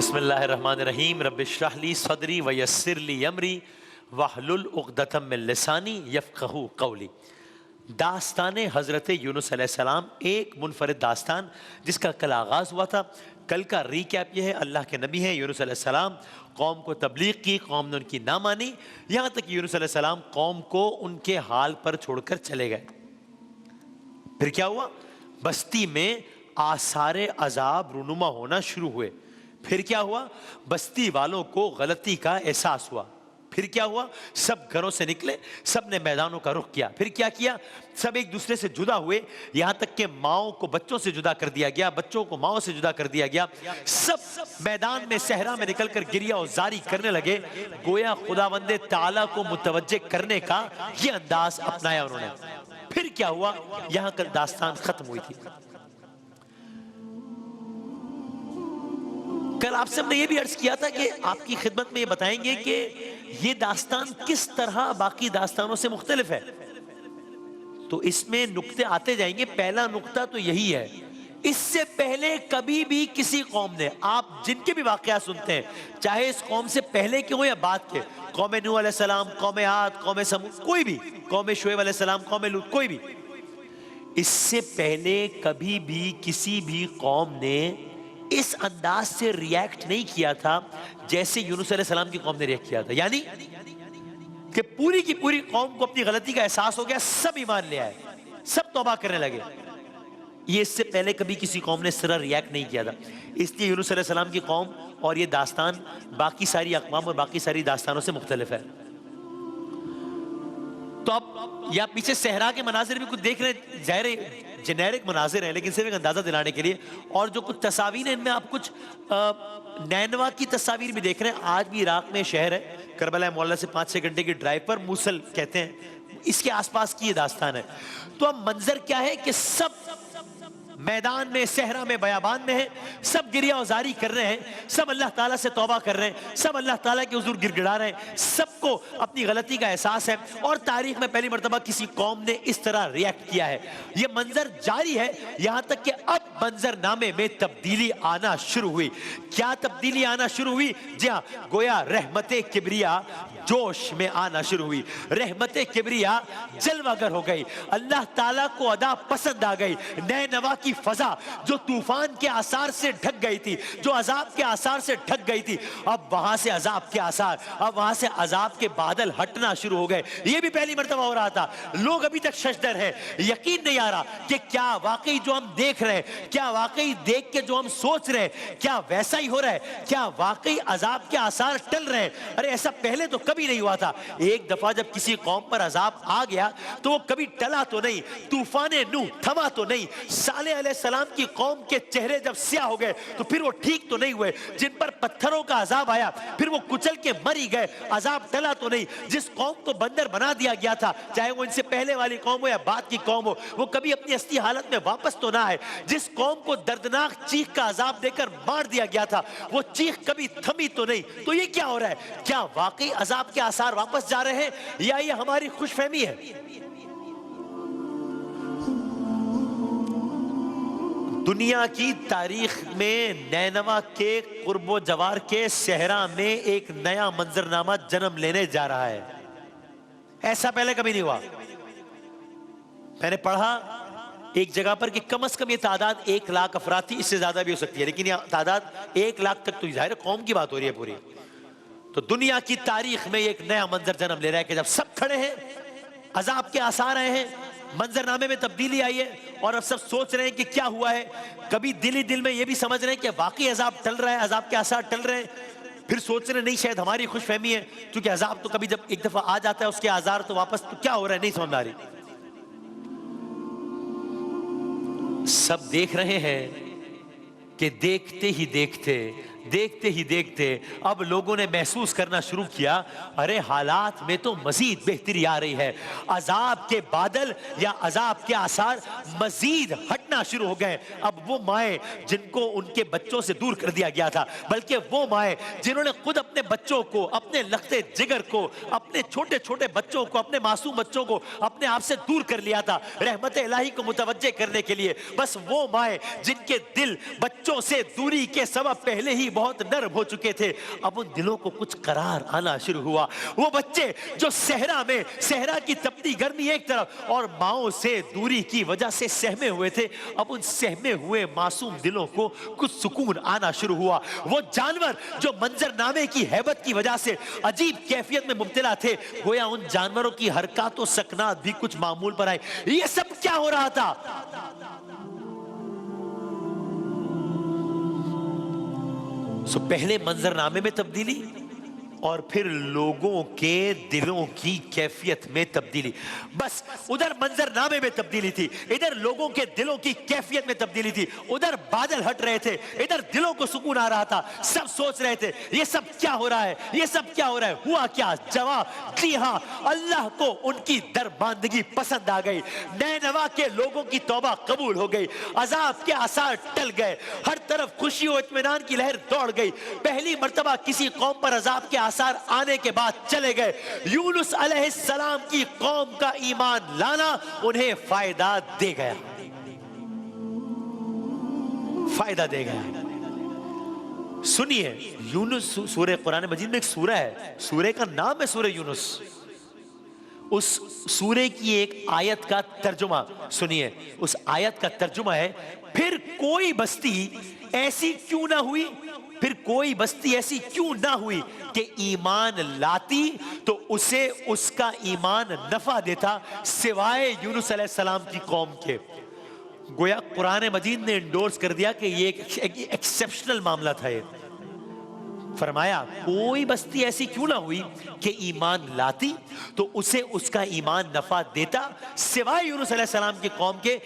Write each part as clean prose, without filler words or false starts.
بسم اللہ الرحمن الرحیم رب اشرح لی صدری ویسر لی امری واحلل عقدۃ من لسانی یفقہوا قولی۔ داستان حضرت یونس علیہ السلام ایک منفرد داستان جس کا کل آغاز ہوا تھا۔ کل کا ریکیپ یہ ہے، اللہ کے نبی ہیں یونس علیہ السلام، قوم کو تبلیغ کی، قوم نے ان کی نہ مانی، یہاں تک کہ یونس علیہ السلام قوم کو ان کے حال پر چھوڑ کر چلے گئے۔ پھر کیا ہوا؟ بستی میں آثار عذاب رونما ہونا شروع ہوئے۔ پھر کیا ہوا؟ بستی والوں کو غلطی کا احساس ہوا۔ پھر کیا ہوا؟ سب گھروں سے نکلے، سب نے میدانوں کا رخ کیا۔ پھر کیا کیا؟ سب ایک دوسرے سے جدا ہوئے، یہاں تک کہ ماؤں کو بچوں سے جدا کر دیا گیا، بچوں کو ماؤں سے جدا کر دیا گیا۔ سب میدان میں صحرا میں نکل کر گریہ و زاری کرنے لگے، گویا خداوند تعالیٰ کو متوجہ کرنے کا یہ انداز اپنایا انہوں نے۔ پھر کیا ہوا؟ یہاں کل داستان ختم ہوئی تھی۔ کل آپ سے ہم نے یہ بھی عرض کیا تھا کہ آپ کی خدمت میں یہ بتائیں گے کہ یہ داستان کس طرح باقی داستانوں سے مختلف ہے۔ تو اس میں نقطے آتے جائیں گے۔ پہلا نقطہ تو یہی ہے، اس سے پہلے کبھی بھی کسی قوم نے، آپ جن کے بھی واقعات سنتے ہیں، چاہے اس قوم سے پہلے کے ہوں یا بعد کے، قوم نوح علیہ السلام، قوم عاد، قوم سمود، کوئی بھی، قوم شعیب علیہ السلام، قوم لوط، کوئی بھی، اس سے پہلے کبھی بھی کسی بھی قوم نے اس انداز سے ریاکٹ نہیں کیا تھا جیسے یونس علیہ السلام کی قوم نے ریاکٹ کیا تھا۔ یعنی کہ پوری کی پوری قوم کو اپنی غلطی کا احساس ہو گیا، سب ایمان لے آئے، سب توبہ کرنے لگے۔ یہ اس سے پہلے کبھی کسی قوم نے اس طرح ریاکٹ نہیں کیا تھا۔ اس لیے یونس علیہ السلام کی قوم اور یہ داستان باقی ساری اقوام اور باقی ساری داستانوں سے مختلف ہے۔ تو اب یا پیچھے صحرا کے مناظر بھی کچھ دیکھ رہے ہیں، ظاہر جنیرک مناظر ہیں، لیکن صرف ایک اندازہ دلانے کے لیے، اور جو کچھ تصاویر ہیں ان میں آپ کچھ نینوا کی تصاویر بھی دیکھ رہے ہیں۔ آج بھی عراق میں شہر ہے کربلا معلیٰ سے 5-6 گھنٹے کی ڈرائیو پر، موصل کہتے ہیں، اس کے آس پاس کی یہ داستان ہے۔ تو اب منظر کیا ہے کہ سب میدان میں، صحرا میں، بیابان میں ہیں، سب گریہ و زاری کر رہے ہیں، سب اللہ تعالیٰ سے توبہ کر رہے ہیں، سب اللہ تعالیٰ کے حضور گر گڑا رہے ہیں، سب کو اپنی غلطی کا احساس ہے، اور تاریخ میں پہلی مرتبہ کسی قوم نے اس طرح ریاکٹ کیا ہے۔ یہ منظر جاری ہے یہاں تک کہ اب منظر نامے میں تبدیلی آنا شروع ہوئی۔ کیا تبدیلی آنا شروع ہوئی؟ جی ہاں، گویا رحمت کبریا جوش میں آنا شروع ہوئی، رحمت کبریا جلوہ گر ہو گئی، اللہ تعالیٰ کو ادا پسند آ گئی۔ نینوا کی فضا جو طوفان کے آثار سے ڈھک گئی تھی، جو عذاب کے آثار سے ڈھک گئی تھی، اب وہاں سے عذاب کے آثار، اب وہاں سے عذاب کے بادل ہٹنا شروع ہو گئے۔ یہ بھی پہلی مرتبہ ہو رہا تھا۔ لوگ ابھی تک ششدر ہیں، یقین نہیں آ رہا کہ کیا واقعی جو ہم دیکھ رہے ہیں، کیا واقعی دیکھ کے جو ہم سوچ رہے ہیں، کیا ویسا ہی ہو رہا ہے؟ کیا واقعی عذاب کے آثار ٹل رہے ہیں؟ ارے ایسا پہلے تو کبھی نہیں ہوا تھا۔ ایک دفعہ جب کسی قوم پر عذاب آ گیا تو وہ کبھی ٹلا تو نہیں، طوفان نوح تھما تو نہیں۔ صالح علیہ السلام کی قوم کے چہرے جب سیاہ ہو گئے تو پھر وہ ٹھیک تو نہیں ہوئے۔ جن پر پتھروں کا عذاب آیا پھر وہ کچل کے مری گئے، عذاب ٹلا تو نہیں۔ جس قوم کو بندر بنا دیا گیا تھا، چاہے وہ ان سے پہلے والی قوم ہو یا بعد کی قوم ہو، وہ کبھی اپنی اصلی حالت میں واپس تو نہ آئے۔ جس قوم کو دردناک چیخ کا عذاب دے کر مار دیا گیا تھا، وہ چیخ کبھی تھمی تو نہیں۔ تو یہ کیا ہو رہا ہے؟ کیا واقعی عذاب کے آثار واپس جا رہے ہیں یا یہ ہماری خوش فہمی ہے؟ دنیا کی تاریخ میں نینوا کے قرب و جوار کے صحرا میں ایک نیا منظرنامہ جنم لینے جا رہا ہے۔ ایسا پہلے کبھی نہیں ہوا۔ میں نے پڑھا ایک جگہ پر کہ کم از کم یہ تعداد 1 لاکھ افراد تھی، اس سے زیادہ بھی ہو سکتی ہے، لیکن یہ تعداد 1 لاکھ تک تو ظاہر قوم کی بات ہو رہی ہے پوری۔ تو دنیا کی تاریخ میں ایک نیا منظر جنم لے رہا ہے کہ جب سب کھڑے ہیں، عذاب کے آثار آئے ہیں، منظر نامے میں تبدیلی آئی ہے، اور اب سب سوچ رہے ہیں کہ کیا ہوا ہے۔ کبھی دل ہی دل میں یہ بھی سمجھ رہے ہیں کہ واقعی عذاب ٹل رہا ہے، عذاب کے آثار ٹل رہے ہیں، پھر سوچ رہے ہیں نہیں شاید ہماری خوش فہمی ہے، کیونکہ عذاب تو کبھی جب ایک دفعہ آ جاتا ہے اس کے آثار تو واپس، تو کیا ہو رہا ہے نہیں سمجھ آ رہی۔ سب دیکھ رہے ہیں کہ دیکھتے ہی دیکھتے اب لوگوں نے محسوس کرنا شروع کیا، ارے حالات میں تو مزید بہتری آ رہی ہے، عذاب کے بادل یا عذاب کے آثار مزید ہٹنا شروع ہو گئے۔ اب وہ مائیں جن کو ان کے بچوں سے دور کر دیا گیا تھا، بلکہ وہ مائیں جنہوں نے خود اپنے بچوں کو، اپنے لختے جگر کو، اپنے چھوٹے چھوٹے بچوں کو، اپنے معصوم بچوں کو اپنے آپ سے دور کر لیا تھا رحمت الہی کو متوجہ کرنے کے لیے، بس وہ مائیں جن کے دل بچوں سے دوری کے سبب پہلے ہی ہی بہت نرم ہو چکے تھے، اب ان دلوں کو کچھ قرار آنا شروع ہوا۔ وہ بچے جو صحرا کی تپتی گرمی ایک طرف اور ماؤں سے دوری کی وجہ سے سہمے ہوئے تھے، اب ان سہمے ہوئے معصوم دلوں کو کچھ سکون آنا شروع ہوا۔ وہ جانور جو منظر نامے کی ہیبت کی وجہ سے عجیب کیفیت میں مبتلا تھے، گویا ان جانوروں کی حرکات و سکنات بھی کچھ معمول پر آئے۔ یہ سب کیا ہو رہا تھا؟ پہلے منظر نامے میں تبدیلی اور پھر لوگوں کے دلوں کی کیفیت میں تبدیلی۔ بس ادھر منظر نامے میں تبدیلی تھی، ادھر لوگوں کے دلوں کی کیفیت میں تبدیلی تھی۔ ادھر بادل ہٹ رہے تھے، ادھر دلوں کو سکون آ رہا تھا۔ سب سوچ رہے تھے یہ سب کیا ہو رہا ہے، یہ سب کیا ہو رہا ہے؟ ہوا کیا؟ جواب جی ہاں، اللہ کو ان کی درباندگی پسند آ گئی۔ نینوا کے لوگوں کی توبہ قبول ہو گئی، عذاب کے آثار ٹل گئے، ہر طرف خوشی و اطمینان کی لہر دوڑ گئی۔ پہلی مرتبہ کسی قوم پر عذاب کے آثار آنے کے بعد چلے گئے۔ یونس علیہ السلام کی قوم کا ایمان لانا انہیں فائدہ دے گیا، فائدہ دے گیا۔ سنیے، یونس سورہ قرآن مجید میں ایک سورہ ہے، سورہ کا نام ہے سورہ یونس۔ اس سورہ کی ایک آیت کا ترجمہ سنیے، اس آیت کا ترجمہ ہے، پھر کوئی بستی ایسی کیوں نہ ہوئی، پھر کوئی بستی ایسی کیوں نہ ہوئی کہ ایمان لاتی تو اسے اس کا ایمان نفع دیتا سوائے یونس علیہ السلام کی قوم کے۔ گویا قرآن مجید نے انڈورس کر دیا کہ یہ ایک ایکسیپشنل معاملہ تھا۔ یہ فرمایا کوئی بستی ایسی کیوں نہ ہوئی کہ ایمان لاتی تو اسے اس کا ایمان نفع دیتا سوائے یونس علیہ السلام کی قوم کے۔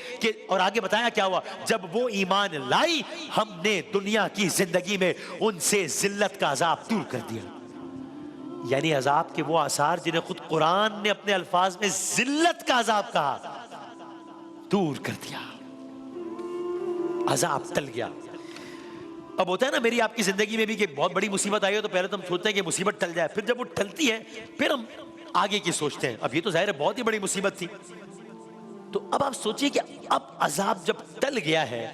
اور آگے بتایا کیا ہوا، جب وہ ایمان لائی ہم نے دنیا کی زندگی میں ان سے ذلت کا عذاب دور کر دیا۔ یعنی عذاب کے وہ آثار جنہیں خود قرآن نے اپنے الفاظ میں ذلت کا عذاب کہا، دور کر دیا، عذاب ٹل گیا۔ اب ہوتا ہے نا میری آپ کی زندگی میں بھی کہ بہت بڑی مصیبت آئی ہو تو پہلے تو ہم سوچتے ہیں کہ مصیبت ٹل جائے، پھر جب وہ ٹلتی ہے پھر ہم آگے کی سوچتے ہیں۔ اب یہ تو ظاہر ہے بہت ہی بڑی مصیبت تھی، تو اب آپ سوچئے کہ اب عذاب جب ٹل گیا ہے،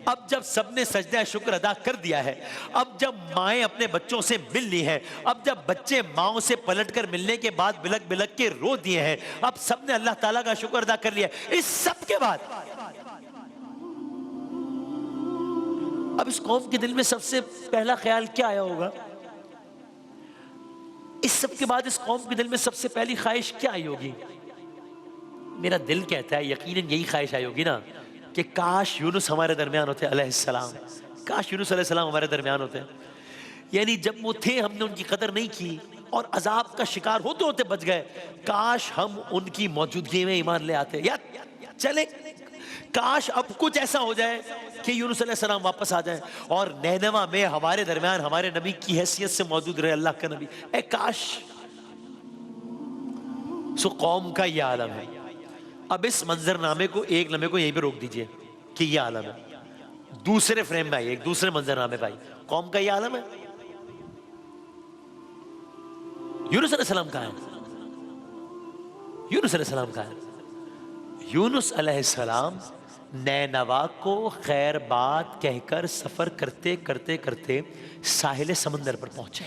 اب جب سب نے سجدہ شکر ادا کر دیا ہے، اب جب مائیں اپنے بچوں سے مل لی ہیں، اب جب بچے ماؤں سے پلٹ کر ملنے کے بعد بلک بلک کے رو دیے ہیں، اب سب نے اللہ تعالیٰ کا شکر ادا کر لیا، اس سب کے بعد اب اس قوم کے دل میں سب سے پہلا خیال کیا آیا ہوگا؟ اس سب کے بعد اس قوم کے دل میں سب سے پہلی خواہش کیا آئی ہوگی؟ میرا دل کہتا ہے یقیناً یہی خواہش آئی ہوگی نا کہ کاش یونس ہمارے درمیان ہوتے علیہ السلام، کاش یونس علیہ السلام ہمارے درمیان ہوتے۔ یعنی جب وہ تھے ہم نے ان کی قدر نہیں کی اور عذاب کا شکار ہوتے ہوتے بچ گئے، کاش ہم ان کی موجودگی میں ایمان لے آتے، یا چلے کاش اب کچھ ایسا ہو جائے کہ یونس علیہ السلام واپس آ جائیں اور نینوا میں ہمارے درمیان ہمارے نبی کی حیثیت سے موجود رہے اللہ کا نبی۔ اے کاش! سو قوم کا یہ عالم ہے۔ اب اس منظر نامے کو ایک لمحے کو یہیں پہ روک دیجئے کہ یہ عالم ہے، دوسرے فریم میں آئیے، ایک دوسرے منظر نامے پہ آئیے۔ قوم کا یہ عالم ہے، یونس علیہ السلام کہاں ہے؟ یونس علیہ السلام کہاں ہے؟ یونس علیہ السلام نینوا کو خیر بات کہہ کر سفر کرتے کرتے کرتے ساحل سمندر پر پہنچے۔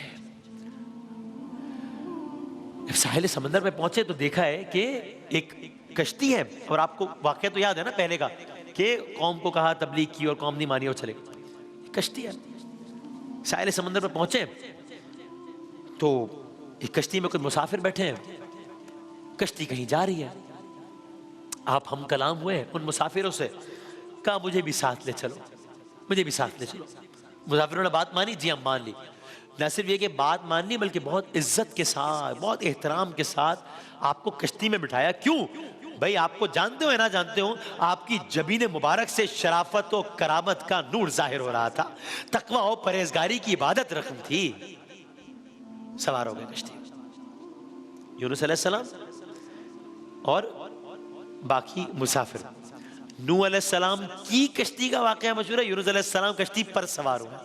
جب ساحل سمندر پہ پہنچے تو دیکھا ہے کہ ایک کشتی ہے، اور آپ کو واقعہ تو یاد ہے نا پہلے کا کہ قوم کو کہا تبلیغ کی اور قوم نہیں مانی اور چلے گئے۔ کشتی ہے، ساحل سمندر پہ پہنچے تو ایک کشتی میں کچھ مسافر بیٹھے ہیں، کشتی کہیں جا رہی ہے۔ آپ ہم کلام ہوئے ان مسافروں سے، کہا مجھے بھی ساتھ لے چلو، مجھے بھی ساتھ لے چلو۔ مسافروں نے بات مانی، جی ہم مان لی۔ نہ صرف یہ کہ بات ماننی بلکہ بہت عزت کے ساتھ، بہت احترام کے ساتھ آپ کو کشتی میں بٹھایا۔ کیوں؟ بھائی آپ کو جانتے ہو یا نہ جانتے ہو، آپ کی جبین مبارک سے شرافت و کرامت کا نور ظاہر ہو رہا تھا، تقوی و پرہیزگاری کی عبادت رقم تھی۔ سوار ہو گئے کشتی، یونس علیہ السلام اور باقی مسافر۔ نوح علیہ السلام کی کشتی کا واقعہ مشہور ہے، یونس علیہ السلام کشتی پر سوار ہوئے،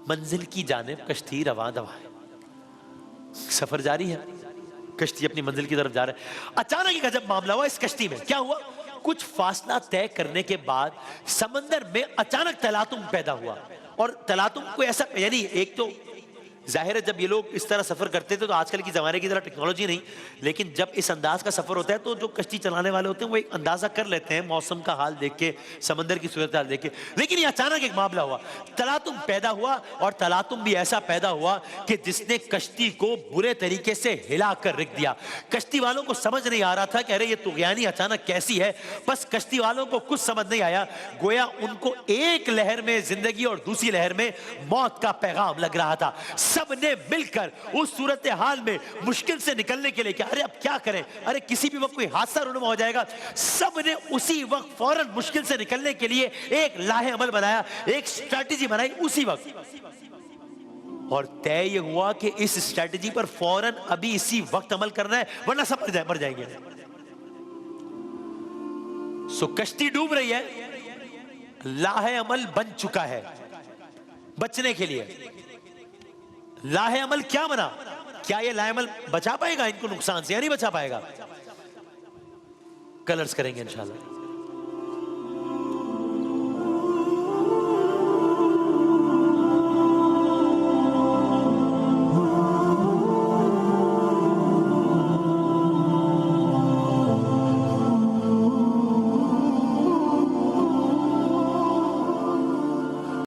منزل کی جانب کشتی رواں دواں ہے، سفر جاری ہے، کشتی اپنی منزل کی طرف جا رہا ہے۔ اچانک ایک عجب معاملہ ہوا اس کشتی میں۔ کیا ہوا؟ کچھ فاصلہ طے کرنے کے بعد سمندر میں اچانک تلاطم پیدا ہوا اور تلاتم کو ایسا، یعنی ایک تو ظاہر ہے جب یہ لوگ اس طرح سفر کرتے تھے تو آج کل کی زمانے کی طرح ٹیکنالوجی نہیں، لیکن جب اس انداز کا سفر ہوتا ہے تو جو کشتی چلانے والے ہوتے ہیں وہ ایک اندازہ کر لیتے ہیں موسم کا حال دیکھ کے، سمندر کی صورتحال دیکھ کے. لیکن یہ اچانک ایک معاملہ ہوا، تلاتم پیدا ہوا، اور تلاتم بھی ایسا پیدا ہوا کہ جس نے کشتی کو برے طریقے سے ہلا کر رکھ دیا. کشتی والوں کو سمجھ نہیں آ رہا تھا کہ ارے یہ طغیانی اچانک کیسی ہے. بس کشتی والوں کو کچھ سمجھ نہیں آیا، گویا ان کو ایک لہر میں زندگی اور دوسری لہر میں موت کا پیغام لگ رہا تھا. سب نے مل کر اس صورتحال میں مشکل سے نکلنے کے لیے کہ ارے اب کیا کریں، ارے کسی بھی وقت کوئی حادثہ رونما ہو جائے گا. سب نے اسی وقت فوراً مشکل سے نکلنے کے لیے ایک لاہ عمل بنایا، ایک اسٹریٹجی بنائی اسی وقت. اور طے یہ ہوا کہ اس اسٹریٹجی پر فوراً ابھی اسی وقت عمل کرنا ہے ورنہ سب مر جائیں گے. سو کشتی ڈوب رہی ہے، لاہ عمل بن چکا ہے بچنے کے لیے. لاہ عمل کیا بنا؟ کیا یہ لاہ عمل بچا پائے گا ان کو نقصان سے یا نہیں بچا پائے گا؟ کلرز کریں گے انشاءاللہ.